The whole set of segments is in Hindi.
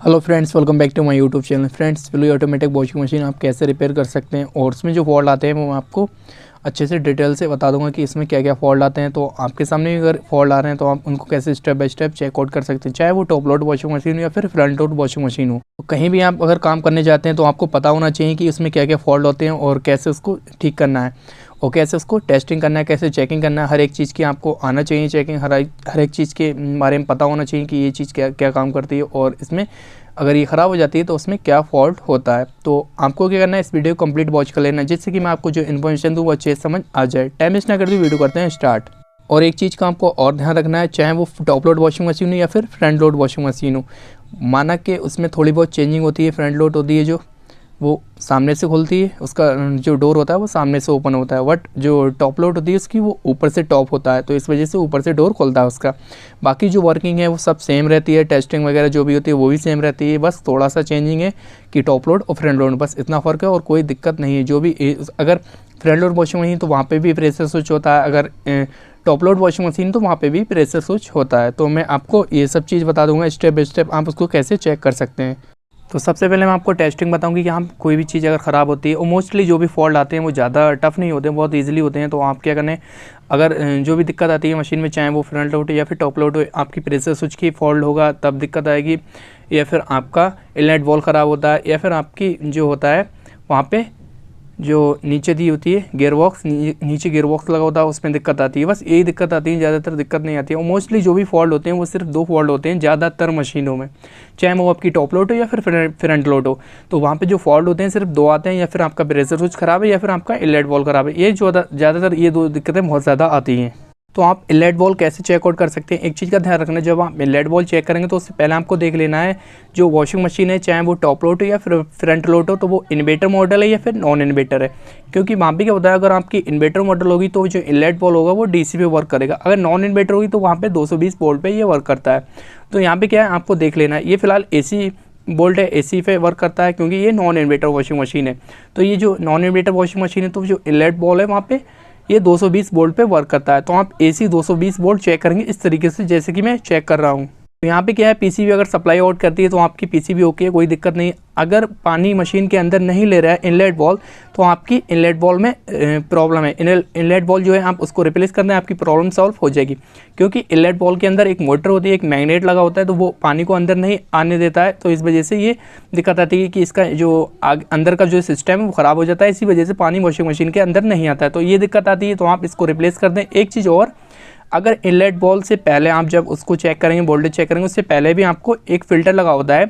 Hello friends, welcome back to my YouTube channel. Friends, fully automatic washing machine आप कैसे रिपेयर कर सकते हैं और उसमें जो फॉल्ट आते हैं वो मैं आपको अच्छे से डिटेल से बता दूंगा कि इसमें क्या क्या फॉल्ट आते हैं। तो आपके सामने भी अगर फॉल्ट आ रहे हैं तो आप उनको कैसे step by step check out कर सकते हैं, चाहे वो टॉप लोड वॉशिंग मशीन हो या फिर फ्रंट लोड वॉशिंग मशीन हो। तो कहीं भी आप अगर काम करने जाते हैं तो आपको पता होना चाहिए कि उसमें क्या क्या फॉल्ट होते हैं और कैसे उसको ठीक करना है और कैसे उसको टेस्टिंग करना है, कैसे चेकिंग करना है। हर एक चीज़ की आपको आना चाहिए चेकिंग, हर एक चीज़ के बारे में पता होना चाहिए कि ये चीज़ क्या क्या काम करती है और इसमें अगर ये ख़राब हो जाती है तो उसमें क्या फॉल्ट होता है। तो आपको क्या करना है, इस वीडियो को कंप्लीट वॉच कर लेना जिससे कि मैं आपको जो इन्फॉर्मेशन दूँ वो अच्छे से समझ आ जाए। टाइम वेस्ट ना कर दी, वीडियो करते हैं स्टार्ट। और एक चीज़ का आपको और ध्यान रखना है, चाहे वो टॉप लोड वॉशिंग मशीन हो या फिर फ्रंट लोड वॉशिंग मशीन हो, माना कि उसमें थोड़ी बहुत चेंजिंग होती है। फ्रंट लोड होती है जो वो सामने से खुलती है, उसका जो डोर होता है वो सामने से ओपन होता है। बट जो टॉप लोड होती है उसकी वो ऊपर से टॉप होता है, तो इस वजह से ऊपर से डोर खुलता है उसका। बाकी जो वर्किंग है वो सब सेम रहती है, टेस्टिंग वगैरह जो भी होती है वो भी सेम रहती है। बस थोड़ा सा चेंजिंग है कि टॉप लोड और फ्रंट लोड, बस इतना फ़र्क है और कोई दिक्कत नहीं है। जो भी अगर फ्रंट लोड वॉशिंग मशीन तो वहाँ पर भी प्रेशर स्विच होता है, अगर टॉप लोड वॉशिंग मशीन तो वहाँ पे भी प्रेशर स्विच होता है। तो मैं आपको ये सब चीज़ बता दूंगा स्टेप बाय स्टेप आप उसको कैसे चेक कर सकते हैं। तो सबसे पहले मैं आपको टेस्टिंग बताऊंगी कि हम कोई भी चीज़ अगर ख़राब होती है, और मोस्टली जो भी फॉल्ट आते हैं वो ज़्यादा टफ नहीं होते हैं, बहुत इजीली होते हैं। तो आप क्या करने, अगर जो भी दिक्कत आती है मशीन में, चाहे वो फ्रंट लोड या फिर टॉप लोड हो, आपकी प्रेशर स्विच की फॉल्ट होगा तब दिक्कत आएगी, या फिर आपका इनलेट वॉल्व ख़राब होता है, या फिर आपकी जो होता है वहाँ पे जो नीचे दी होती है गियर बॉक्स, नीचे गियर बॉक्स लगा होता है, उसमें दिक्कत आती है। बस यही दिक्कत आती है, ज़्यादातर दिक्कत नहीं आती है। और मोस्टली जो भी फॉल्ट होते हैं वो सिर्फ दो फॉल्ट होते हैं ज़्यादातर मशीनों में, चाहे वो आपकी टॉप लोड हो या फिर फ्रंट लोड हो। तो वहाँ पे जो फॉल्ट होते हैं सिर्फ दो आते हैं, या फिर आपका प्रेशर स्विच ख़राब है या फिर आपका इनलेट वॉल्व ख़राब है। ये जो ज़्यादातर ये दो दिक्कतें बहुत ज़्यादा आती हैं। तो आप इनलेट वॉल्व कैसे चेकआउट कर सकते हैं, एक चीज़ का ध्यान रखना, जब आप इनलेट वॉल्व चेक करेंगे तो उससे पहले आपको देख लेना है जो वॉशिंग मशीन है, चाहे वो टॉप लोड हो या फिर फ्रंट लोड हो, तो वो इन्वर्टर मॉडल है या फिर नॉन इन्वर्टर है। क्योंकि वहाँ पे क्या होता है, अगर आपकी इन्वर्टर मॉडल होगी तो जो इनलेट वॉल्व होगा वो डीसी पे वर्क करेगा, अगर नॉन इन्वर्टर होगी तो वहाँ पे 220 वोल्ट पे ये वर्क करता है। तो यहाँ पे क्या है आपको देख लेना है, ये फिलहाल AC बोल्ट है, AC पे वर्क करता है क्योंकि ये नॉन इन्वर्टर वॉशिंग मशीन है। तो ये जो नॉन इन्वर्टर वॉशिंग मशीन है तो जो इनलेट वॉल्व है वहाँ पे ये 220 वोल्ट पे वर्क करता है। तो आप AC 220 वोल्ट चेक करेंगे इस तरीके से जैसे कि मैं चेक कर रहा हूँ। तो यहाँ पे क्या है, PCB अगर सप्लाई आउट करती है तो आपकी PCB ओके है, कोई दिक्कत नहीं। अगर पानी मशीन के अंदर नहीं ले रहा है इनलेट वॉल्व तो आपकी इनलेट वॉल्व में प्रॉब्लम है। इनलेट वॉल्व जो है आप उसको रिप्लेस करना है, आपकी प्रॉब्लम सॉल्व हो जाएगी। क्योंकि इनलेट वॉल्व के अंदर एक मोटर होती है, एक मैग्नेट लगा होता है, तो वो पानी को अंदर नहीं आने देता है। तो इस वजह से ये दिक्कत आती है कि इसका जो अंदर का जो सिस्टम है वो ख़राब हो जाता है, इसी वजह से पानी वॉशिंग मशीन के अंदर नहीं आता है। तो ये दिक्कत आती है, तो आप इसको रिप्लेस कर दें। एक चीज़ और, अगर इनलेट वॉल्व से पहले आप जब उसको चेक करेंगे, वोल्टेज चेक करेंगे, उससे पहले भी आपको एक फ़िल्टर लगा होता है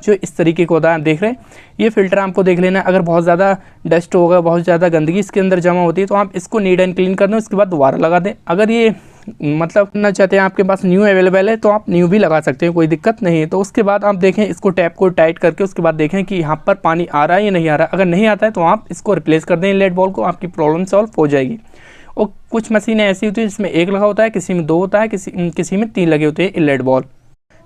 जो इस तरीके का होता है, देख रहे हैं। ये फ़िल्टर आपको देख लेना है, अगर बहुत ज़्यादा डस्ट होगा, बहुत ज़्यादा गंदगी इसके अंदर जमा होती है तो आप इसको नीट एंड क्लीन कर दें, उसके बाद दोबारा लगा दें। अगर ये मतलब करना चाहते हैं, आपके पास न्यू अवेलेबल है तो आप न्यू भी लगा सकते हैं, कोई दिक्कत नहीं है। तो उसके बाद आप देखें इसको टैप को टाइट करके, उसके बाद देखें कि यहाँ पर पानी आ रहा है या नहीं आ रहा है। अगर नहीं आता है तो आप इसको रिप्लेस कर दें इनलेट वॉल्व को, आपकी प्रॉब्लम सॉल्व हो जाएगी। और कुछ मशीनें ऐसी होती है जिसमें एक लगा होता है, किसी में दो होता है, किसी में 3 लगे होते हैं इनलेट वॉल्व।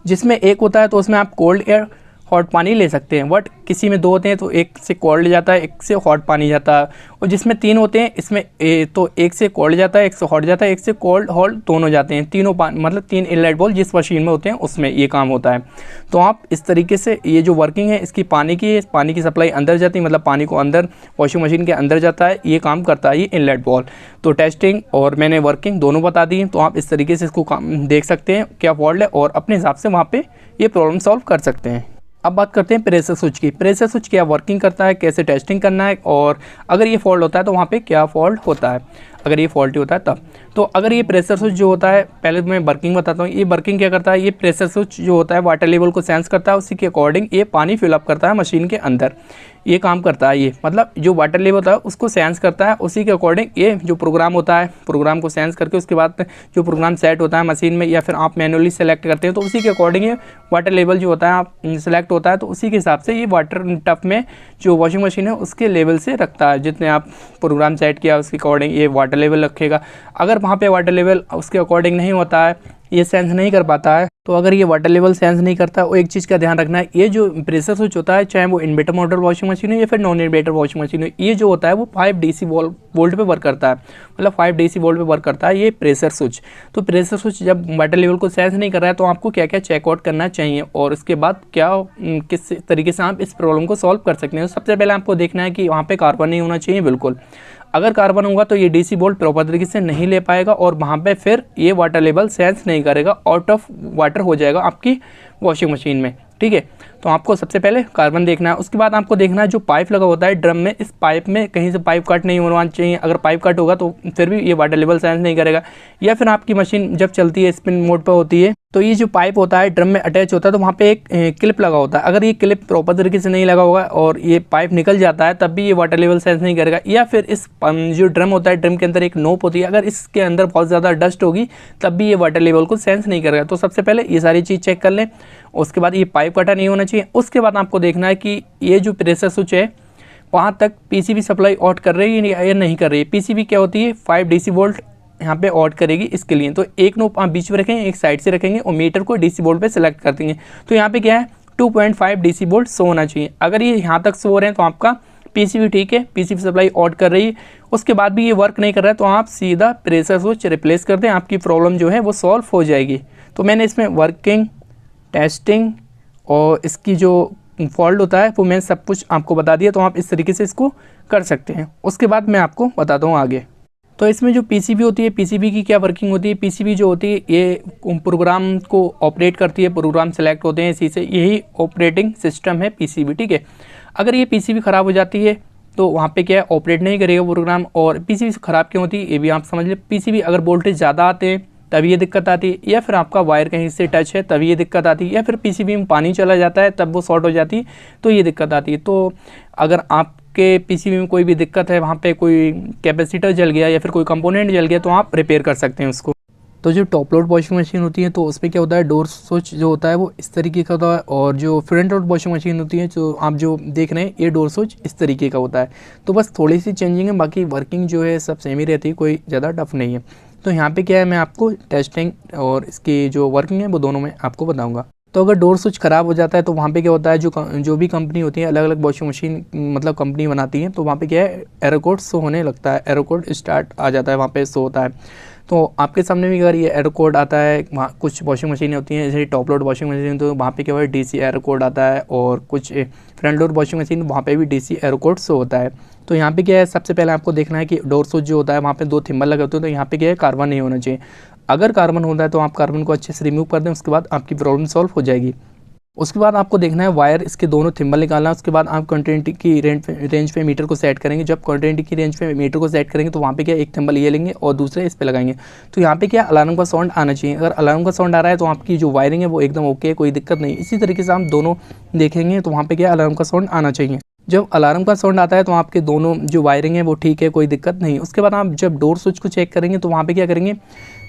जिसमें एक होता है तो उसमें आप कोल्ड एयर हॉट पानी ले सकते हैं, बट किसी में 2 होते हैं तो एक से कोल्ड जाता है, एक से हॉट पानी जाता है। और जिसमें 3 होते हैं इसमें तो एक से कोल्ड जाता है, एक से हॉट जाता है, एक से कोल्ड हॉट दोनों जाते हैं। तीनों मतलब 3 इनलेट वॉल्व जिस मशीन में होते हैं उसमें ये काम होता है। तो आप इस तरीके से ये जो वर्किंग है इसकी पानी की सप्लाई अंदर जाती है, मतलब पानी को अंदर वॉशिंग मशीन के अंदर जाता है, ये काम करता है ये इनलेट वॉल्व। तो टेस्टिंग और मैंने वर्किंग दोनों बता दी है, तो आप इस तरीके से इसको काम देख सकते हैं क्या फॉल्ट है और अपने हिसाब से वहाँ पर ये प्रॉब्लम सॉल्व कर सकते हैं। अब बात करते हैं प्रेशर स्विच की। प्रेशर स्विच क्या वर्किंग करता है, कैसे टेस्टिंग करना है, और अगर ये फॉल्ट होता है तो वहाँ पे क्या फॉल्ट होता है, अगर ये फॉल्टी होता है तब। तो अगर ये प्रेशर स्विच जो होता है, पहले मैं वर्किंग बताता हूँ। ये वर्किंग क्या करता है, ये प्रेशर स्विच जो होता है वाटर लेवल को सेंस करता है, उसी के अकॉर्डिंग ये पानी फिलअप करता है मशीन के अंदर। ये काम करता है, ये मतलब जो वाटर लेवल होता है उसको सेंस करता है, उसी के अकॉर्डिंग ये जो प्रोग्राम होता है, प्रोग्राम को सेंस करके उसके बाद जो प्रोग्राम सेट होता है मशीन में, या फिर आप मैनुअली सेलेक्ट करते हैं तो उसी के अकॉर्डिंग ये वाटर लेवल जो होता है आप सेलेक्ट होता है, तो उसी के हिसाब से ये वाटर टफ में जो वॉशिंग मशीन है उसके लेवल से रखता है। जितने आप प्रोग्राम सेट किया उसके अकॉर्डिंग ये वाटर वाटर लेवल रखेगा। अगर वहाँ पे वाटर लेवल उसके अकॉर्डिंग नहीं होता है, ये सेंस नहीं कर पाता है, तो अगर ये वाटर लेवल सेंस नहीं करता, वो एक चीज़ का ध्यान रखना है, ये जो प्रेशर स्विच होता है, चाहे वो इन्वर्टर मोटर वॉशिंग मशीन हो या फिर नॉन इन्वर्टर वॉशिंग मशीन हो, ये जो होता है वो 5 DC वोल्ट पे वर्क करता है, मतलब 5 DC वोल्ट पे वर्क करता है ये प्रेशर स्विच। तो प्रेशर स्विच जब वाटर लेवल को सेंस नहीं कर रहा है, तो आपको क्या क्या चेकआउट करना चाहिए और उसके बाद क्या किस तरीके से आप इस प्रॉब्लम को सॉल्व कर सकते हैं। सबसे पहले आपको देखना है कि वहाँ पे कार्बन नहीं होना चाहिए बिल्कुल। अगर कार्बन होगा तो ये DC वोल्ट प्रॉपर तरीके से नहीं ले पाएगा और वहाँ पे फिर ये वाटर लेवल सेंस नहीं करेगा, आउट ऑफ वाटर हो जाएगा आपकी वॉशिंग मशीन में, ठीक है। तो आपको सबसे पहले कार्बन देखना है। उसके बाद आपको देखना है जो पाइप लगा होता है ड्रम में, इस पाइप में कहीं से पाइप कट नहीं होना चाहिए। अगर पाइप कट होगा तो फिर भी ये वाटर लेवल सेंस नहीं करेगा। या फिर आपकी मशीन जब चलती है स्पिन मोड पर होती है, तो ये जो पाइप होता है ड्रम में अटैच होता है, तो वहाँ पे एक क्लिप लगा होता है। अगर ये क्लिप प्रॉपर तरीके से नहीं लगा होगा और ये पाइप निकल जाता है, तब भी ये वाटर लेवल सेंस नहीं करेगा। या फिर इस जो ड्रम होता है, ड्रम के अंदर एक नोप होती है, अगर इसके अंदर बहुत ज़्यादा डस्ट होगी तब भी ये वाटर लेवल को सेंस नहीं करेगा। तो सबसे पहले ये सारी चीज़ चेक कर लें। उसके बाद ये पाइप कटा नहीं होना चाहिए। उसके बाद आपको देखना है कि ये जो प्रेशर स्विच है वहाँ तक PCB सप्लाई आउट कर रही है या नहीं कर रही है। PCB क्या होती है, 5 DC वोल्ट यहाँ पे आउट करेगी इसके लिए। तो एक नोब आप बीच में रखेंगे, एक साइड से रखेंगे और मीटर को DC वोल्ट पे सेलेक्ट कर देंगे। तो यहाँ पे क्या है 2.5 DC वोल्ट शो होना चाहिए। अगर ये यहाँ तक शो हो रहे हैं तो आपका PCB ठीक है, PCB सप्लाई आउट कर रही है। उसके बाद भी ये वर्क नहीं कर रहा है तो आप सीधा प्रेशर स्विच रिप्लेस कर दें, आपकी प्रॉब्लम जो है वो सॉल्व हो जाएगी। तो मैंने इसमें वर्किंग, टेस्टिंग और इसकी जो फॉल्ट होता है वो मैं सब कुछ आपको बता दिया, तो आप इस तरीके से इसको कर सकते हैं। उसके बाद मैं आपको बताता हूँ आगे। तो इसमें जो PCB होती है, PCB की क्या वर्किंग होती है। PCB जो होती है ये प्रोग्राम को ऑपरेट करती है, प्रोग्राम सेलेक्ट होते हैं इसी से, यही ऑपरेटिंग सिस्टम है PCB, ठीक है। अगर ये PCB ख़राब हो जाती है तो वहाँ पे क्या है ऑपरेट नहीं करेगा प्रोग्राम। और PCB ख़राब क्यों होती है ये भी आप समझ लें। PCB अगर वोल्टेज ज़्यादा आते हैं तभी ये दिक्कत आती है, या फिर आपका वायर कहीं से टच है तभी ये दिक्कत आती है, या फिर PCB में पानी चला जाता है तब वो शॉर्ट हो जाती है तो ये दिक्कत आती है। तो अगर आपके PCB में कोई भी दिक्कत है, वहाँ पे कोई कैपेसिटर जल गया या फिर कोई कंपोनेंट जल गया, तो आप रिपेयर कर सकते हैं उसको। तो जो टॉप लोड वॉशिंग मशीन होती है तो उसमें क्या होता है, डोर स्विच जो होता है वो इस तरीके का होता है, और जो फ्रंट लोड वॉशिंग मशीन होती है जो आप जो देख रहे हैं ये डोर स्विच इस तरीके का होता है। तो बस थोड़ी सी चेंजिंग है, बाकी वर्किंग जो है सब सेम ही रहती है, कोई ज़्यादा टफ नहीं है। तो यहाँ पे क्या है, मैं आपको टेस्टिंग और इसकी जो वर्किंग है वो दोनों में आपको बताऊँगा। तो अगर डोर स्विच ख़राब हो जाता है तो वहाँ पे क्या होता है, जो भी कंपनी होती है, अलग अलग वॉशिंग मशीन मतलब कंपनी बनाती है, तो वहाँ पे क्या है एरर कोड शो होने लगता है, एरर कोड स्टार्ट आ जाता है, वहाँ पे शो होता है। तो आपके सामने भी अगर ये एरर कोड आता है, वहाँ कुछ वॉशिंग मशीनें होती हैं जैसे टॉप लोड वॉशिंग मशीन, तो वहाँ पे क्या हुआ है DC एरर कोड आता है, और कुछ फ्रंट लोड वॉशिंग मशीन वहाँ पे भी DC एरर कोड शो होता है। तो यहाँ पे क्या है, सबसे पहले आपको देखना है कि डोर स्विच जो होता है वहाँ पे 2 थिम्बल लगे होते हैं, तो यहाँ पे क्या है कार्बन नहीं होना चाहिए। अगर कार्बन होता है तो आप कार्बन को अच्छे से रिमूव कर दें, उसके बाद आपकी प्रॉब्लम सॉल्व हो जाएगी। उसके बाद आपको देखना है वायर, इसके दोनों थिम्बल निकालना है। उसके बाद आप कंटिन्यूटी की रेंज पे मीटर को सेट करेंगे। जब कंटिन्यूटी की रेंज पे मीटर को सेट करेंगे तो वहाँ पे क्या एक थिम्बल ये लेंगे और दूसरे इस पे लगाएंगे। तो यहाँ पे क्या अलार्म का साउंड आना चाहिए। अगर अलार्म का साउंड आ रहा है तो आपकी जो वायरिंग है वो एकदम ओके है, कोई दिक्कत नहीं। इसी तरीके से हम दोनों देखेंगे तो वहाँ पे क्या अलार्म का साउंड आना चाहिए। जब अलार्म का साउंड आता है तो आपके दोनों जो वायरिंग है वो ठीक है, कोई दिक्कत नहीं। उसके बाद आप जब डोर स्विच को चेक करेंगे तो वहाँ पे क्या करेंगे,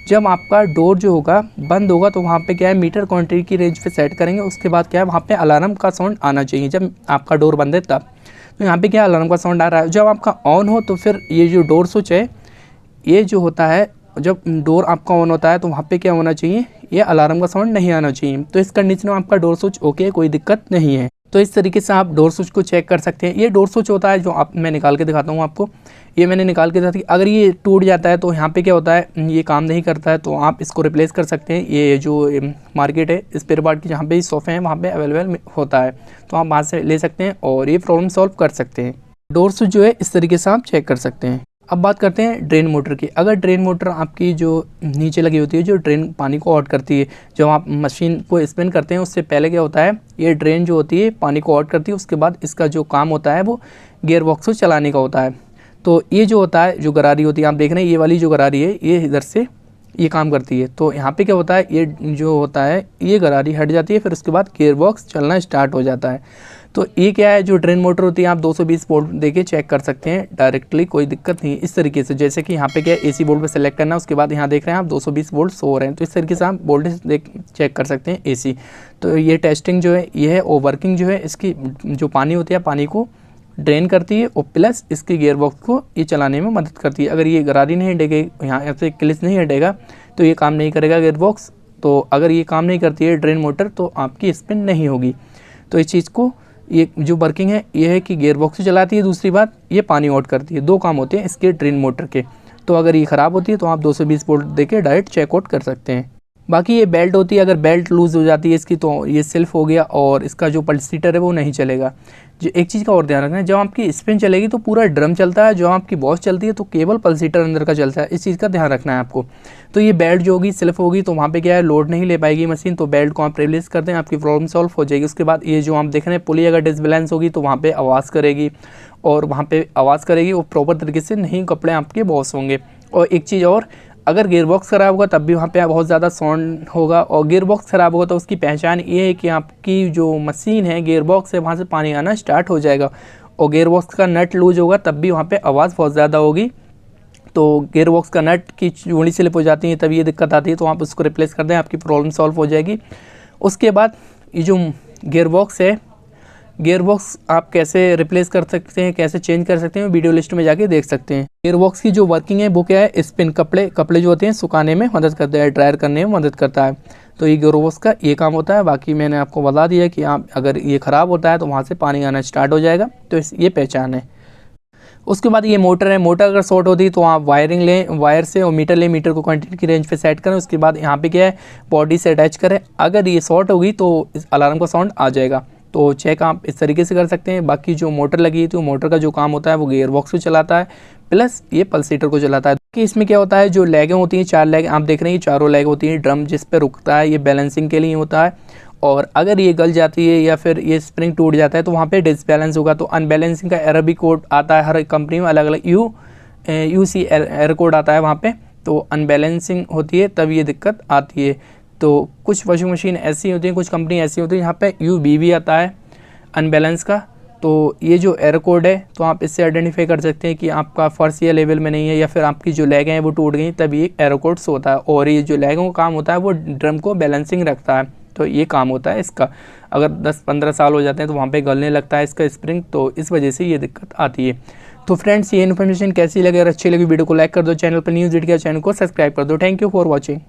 जब आपका डोर जो होगा बंद होगा तो वहाँ पे क्या है मीटर क्वांटिटी की रेंज पे सेट करेंगे। उसके बाद क्या है वहाँ पे अलार्म का साउंड आना चाहिए जब आपका डोर बंद है तब। तो यहाँ पे क्या अलार्म का साउंड आ रहा है। जब आपका ऑन हो तो फिर ये जो डोर स्विच है ये जो होता है, जब डोर आपका ऑन होता है तो वहाँ पे क्या होना चाहिए, ये अलार्म का साउंड नहीं आना चाहिए। तो इस कंडीशन में आपका डोर स्विच ओके है, कोई दिक्कत नहीं है। तो इस तरीके से आप डोर स्विच को चेक कर सकते हैं। ये डोर स्विच होता है जो मैं निकाल के दिखाता हूँ आपको। ये मैंने निकाल के दिखाती, अगर ये टूट जाता है तो यहाँ पे क्या होता है, ये काम नहीं करता है, तो आप इसको रिप्लेस कर सकते हैं। ये जो मार्केट है स्पेयर पार्ट की, जहाँ पे सोफे हैं वहाँ पे अवेलेबल होता है, तो आप वहाँ से ले सकते हैं और ये प्रॉब्लम सॉल्व कर सकते हैं। डोर स्विच जो है इस तरीके से आप चेक कर सकते हैं। अब बात करते हैं ड्रेन मोटर की। अगर ड्रेन मोटर आपकी जो नीचे लगी होती है, जो ड्रेन पानी को आउट करती है, जब आप मशीन को स्पिन करते हैं उससे पहले क्या होता है, ये ड्रेन जो होती है पानी को आउट करती है। उसके बाद इसका जो काम होता है वो गियर बॉक्स को चलाने का होता है। तो ये जो होता है, जो गरारी होती है, आप देख रहे हैं ये वाली जो गरारी है ये इधर से ये काम करती है। तो यहाँ पे क्या होता है, ये जो होता है ये गरारी हट जाती है, फिर उसके बाद गियर बॉक्स चलना स्टार्ट हो जाता है। तो ये क्या है, जो ड्रेन मोटर होती है आप 220 वोल्ट देके चेक कर सकते हैं डायरेक्टली, कोई दिक्कत नहीं। इस तरीके से जैसे कि यहाँ पे क्या है AC वोल्ट पे सेलेक्ट करना है, उसके बाद यहाँ देख रहे हैं आप 220 वोल्ट शो हो रहे हैं, तो इस तरीके से आप वोल्टेज चेक कर सकते हैं AC। तो ये टेस्टिंग जो है ये है, और वर्किंग जो है इसकी जो पानी होती है, पानी को ड्रेन करती है और प्लस इसके गियर बॉक्स को ये चलाने में मदद करती है। अगर ये गरारी नहीं हटेगी, यहाँ से क्लिच नहीं हटेगा तो ये काम नहीं करेगा गियर बॉक्स। तो अगर ये काम नहीं करती है ड्रेन मोटर तो आपकी स्पिन नहीं होगी। तो इस चीज़ को, ये जो वर्किंग है ये है कि गियर बॉक्स चलाती है, दूसरी बात ये पानी आउट करती है। 2 काम होते हैं इसके ड्रेन मोटर के। तो अगर ये ख़राब होती है तो आप 220 वोल्ट देके डायरेक्ट चेकआउट कर सकते हैं। बाकी ये बेल्ट होती है, अगर बेल्ट लूज़ हो जाती है इसकी तो ये सेल्फ हो गया और इसका जो पल्सीटर है वो नहीं चलेगा। जो एक चीज़ का और ध्यान रखना है, जब आपकी स्पिन चलेगी तो पूरा ड्रम चलता है, जो आपकी बॉस चलती है तो केवल पल्सीटर अंदर का चलता है। इस चीज़ का ध्यान रखना है आपको। तो ये बेल्ट जो होगी सेल्फ होगी तो वहाँ पे क्या है, लोड नहीं ले पाएगी मशीन। तो बेल्ट को आप रिप्लेस कर दें, आपकी प्रॉब्लम सॉल्व हो जाएगी। उसके बाद ये जो आप देख रहे हैं पुली अगर डिसबैलेंस होगी तो वहाँ पर आवाज़ करेगी, और वहाँ पर आवाज़ करेगी और प्रॉपर तरीके से नहीं कपड़े आपके बॉस होंगे। और एक चीज़ और, अगर गियर बॉक्स ख़राब होगा तब भी वहाँ पे बहुत ज़्यादा साउंड होगा। और गियर बॉक्स ख़राब होगा तो उसकी पहचान ये है कि आपकी जो मशीन है गियर बॉक्स है वहाँ से पानी आना स्टार्ट हो जाएगा। और गियर बॉक्स का नट लूज होगा तब भी वहाँ पे आवाज़ बहुत ज़्यादा होगी। तो गियर बॉक्स का नट की जोड़ी स्लिप हो जाती है तब ये दिक्कत आती है। तो आप उसको रिप्लेस कर दें, आपकी प्रॉब्लम सॉल्व हो जाएगी। उसके बाद ये जो गियर बॉक्स है, गियर बॉक्स आप कैसे रिप्लेस कर सकते हैं, कैसे चेंज कर सकते हैं, वीडियो लिस्ट में जाके देख सकते हैं। गियर बॉक्स की जो वर्किंग है वो क्या है, स्पिन कपड़े जो होते हैं सुखाने में मदद करता है, ड्रायर करने में मदद करता है। तो ये गियर बॉक्स का ये काम होता है। बाकी मैंने आपको बता दिया कि आप अगर ये ख़राब होता है तो वहाँ से पानी आना स्टार्ट हो जाएगा। तो ये पहचान है। उसके बाद ये मोटर है, मोटर अगर शॉर्ट होती है तो आप वायरिंग लें, वायर से, और मीटर लें, मीटर को कंटिन्यू की रेंज पे सेट करें। उसके बाद यहाँ पे क्या है, बॉडी से अटैच करें। अगर ये शॉर्ट होगी तो इस अलार्म का साउंड आ जाएगा। तो चेक आप इस तरीके से कर सकते हैं। बाकी जो मोटर लगी है तो मोटर का जो काम होता है वो गियर बॉक्स को चलाता है, प्लस ये पल्सेटर को चलाता है। कि इसमें क्या होता है, जो लेगें होती हैं 4 लेग आप देख रहे हैं, चारों लेग होती हैं। ड्रम जिस पे रुकता है ये बैलेंसिंग के लिए होता है। और अगर ये गल जाती है या फिर ये स्प्रिंग टूट जाता है तो वहाँ पे डिसबैलेंस होगा। तो अनबैलेंसिंग का एरर भी कोड आता है, हर कंपनी में अलग अलग UC एरर कोड आता है वहाँ पे। तो अनबैलेंसिंग होती है तब ये दिक्कत आती है। तो कुछ वॉशिंग मशीन ऐसी होती हैं, कुछ कंपनी ऐसी होती है यहाँ पे UB भी आता है अनबैलेंस का। तो ये जो एरर कोड है तो आप इससे आइडेंटिफाई कर सकते हैं कि आपका फर्श या लेवल में नहीं है, या फिर आपकी जो लेगें हैं वो टूट गई, तब ये एरर कोड होता है। और ये जो लेगों का काम होता है वो ड्रम को बैलेंसिंग रखता है। तो ये काम होता है इसका। अगर 10-15 साल हो जाते हैं तो वहाँ पे गलने लगता है इसका स्प्रिंग, तो इस वजह से ये दिक्कत आती है। तो फ्रेंड्स, ये इन्फॉर्मेशन कैसी लगे, अगर अच्छी लगी वीडियो को लाइक कर दो, चैनल पर न्यूज़ वीडियो चैनल को सब्सक्राइब कर दो। Thank you for watching.